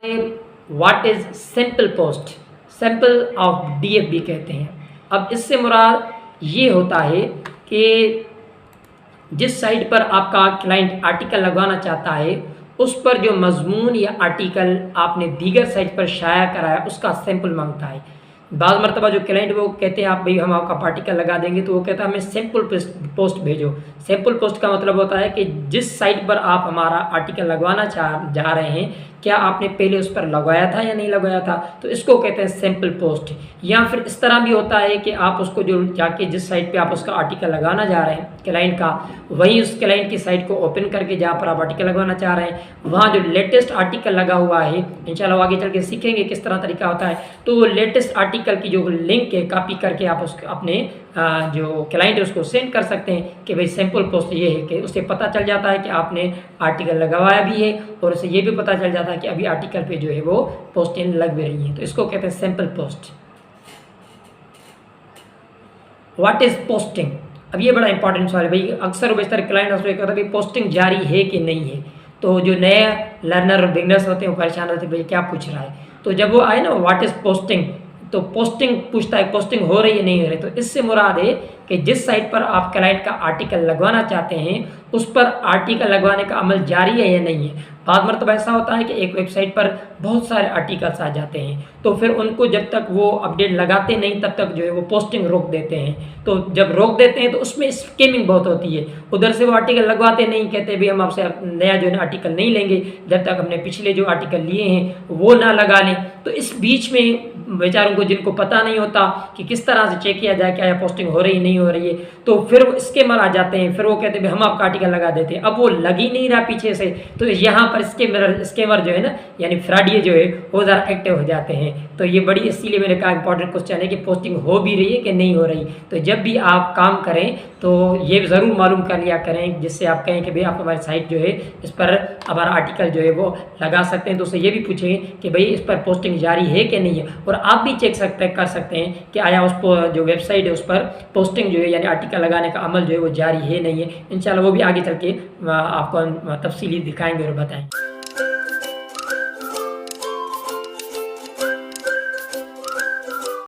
What is simple post, simple of DF भी कहते हैं। अब इससे मुराद ये होता है कि जिस साइट पर आपका क्लाइंट आर्टिकल लगवाना चाहता है उस पर जो मजमून या आर्टिकल आपने दीगर साइट पर शाया कराया उसका सैंपल मांगता है। बाज़ मरतबा जो क्लाइंट वो कहते हैं आप भाई हम आपका आर्टिकल लगा देंगे, तो वो कहता है हमें सैंपल पोस्ट भेजो। सैंपल पोस्ट का मतलब होता है कि जिस साइट पर आप हमारा आर्टिकल लगवाना जा रहे हैं क्या आपने पहले उस पर लगवाया था या नहीं लगवाया था, तो इसको कहते हैं सैंपल पोस्ट। या फिर इस तरह भी होता है कि आप उसको जो जाके जिस साइट पे आप उसका आर्टिकल लगाना जा रहे हैं क्लाइंट का, वहीं उस क्लाइंट की साइट को ओपन करके जहाँ पर आप आर्टिकल लगवाना चाह रहे हैं वहाँ जो लेटेस्ट आर्टिकल लगा हुआ है, इंशाल्लाह आगे चल के सीखेंगे किस तरह तरीका होता है, तो वो लेटेस्ट आर्टिकल की जो लिंक है कॉपी करके आप उसको अपने जो क्लाइंट है उसको सेंड कर सकते हैं कि भाई सैंपल पोस्ट ये है, कि उससे पता चल जाता है कि आपने आर्टिकल लगवाया भी है और उससे ये भी पता चल जाता है कि अभी आर्टिकल पे जो है वो पोस्टिंग लग भी रही है, तो इसको कहते हैं sample post. What is posting, अब ये बड़ा इंपॉर्टेंट सवाल है भाई। अक्सर बेशतर क्लाइंट उसको कहता है भाई पोस्टिंग जारी है कि नहीं है, तो जो नए लर्नर और बिगनर्स होते हैं वो परेशान होते हैं भाई क्या पूछ रहा है। तो जब वो आए ना व्हाट इज़ पोस्टिंग, तो पोस्टिंग पूछता है पोस्टिंग हो रही है नहीं हो रही, तो इससे मुराद है कि जिस साइट पर आप क्लाइंट का आर्टिकल लगवाना चाहते हैं उस पर आर्टिकल लगवाने का अमल जारी है या नहीं है। बाद मरतबा ऐसा होता है कि एक वेबसाइट पर बहुत सारे आर्टिकल्स आ जाते हैं, तो फिर उनको जब तक वो अपडेट लगाते नहीं तब तक जो है वो पोस्टिंग रोक देते हैं। तो जब रोक देते हैं तो उसमें स्कैमिंग बहुत होती है, उधर से वो आर्टिकल लगवाते नहीं, कहते भाई हम आपसे नया जो है आर्टिकल नहीं लेंगे जब तक हमने पिछले जो आर्टिकल लिए हैं वो ना लगा लें। तो इस बीच में बेचारों को जिनको पता नहीं होता कि किस तरह से चेक किया जाए क्या पोस्टिंग हो रही नहीं हो रही है, तो फिर वो स्कैमर आ जाते हैं, फिर वो कहते हैं हम आपका आर्टिकल लगा देते हैं। अब वो लग ही नहीं रहा पीछे से, तो यहाँ पर स्कैमर जो है ना यानी फ्रॉडिये जो है वो ज़रा एक्टिव हो जाते हैं। तो ये बड़ी इसीलिए मैंने कहा इंपॉर्टेंट क्वेश्चन है कि पोस्टिंग हो भी रही है कि नहीं हो रही। तो जब भी आप काम करें तो ये ज़रूर मालूम कर लिया करें, जिससे आप कहें कि भाई आप हमारी साइट जो है इस पर हमारा आर्टिकल जो है वो लगा सकते हैं, तो उससे ये भी पूछें कि भाई इस पर पोस्टिंग जारी है कि नहीं है। और आप भी चेक कर सकते हैं कि आया उस पर जो वेबसाइट है उस पर पोस्टिंग जो है यानी आर्टिकल लगाने का अमल जो है वो जारी है नहीं है। इंशाल्लाह वो भी आगे चल के आपको तफसीली दिखाएंगे और बताएंगे।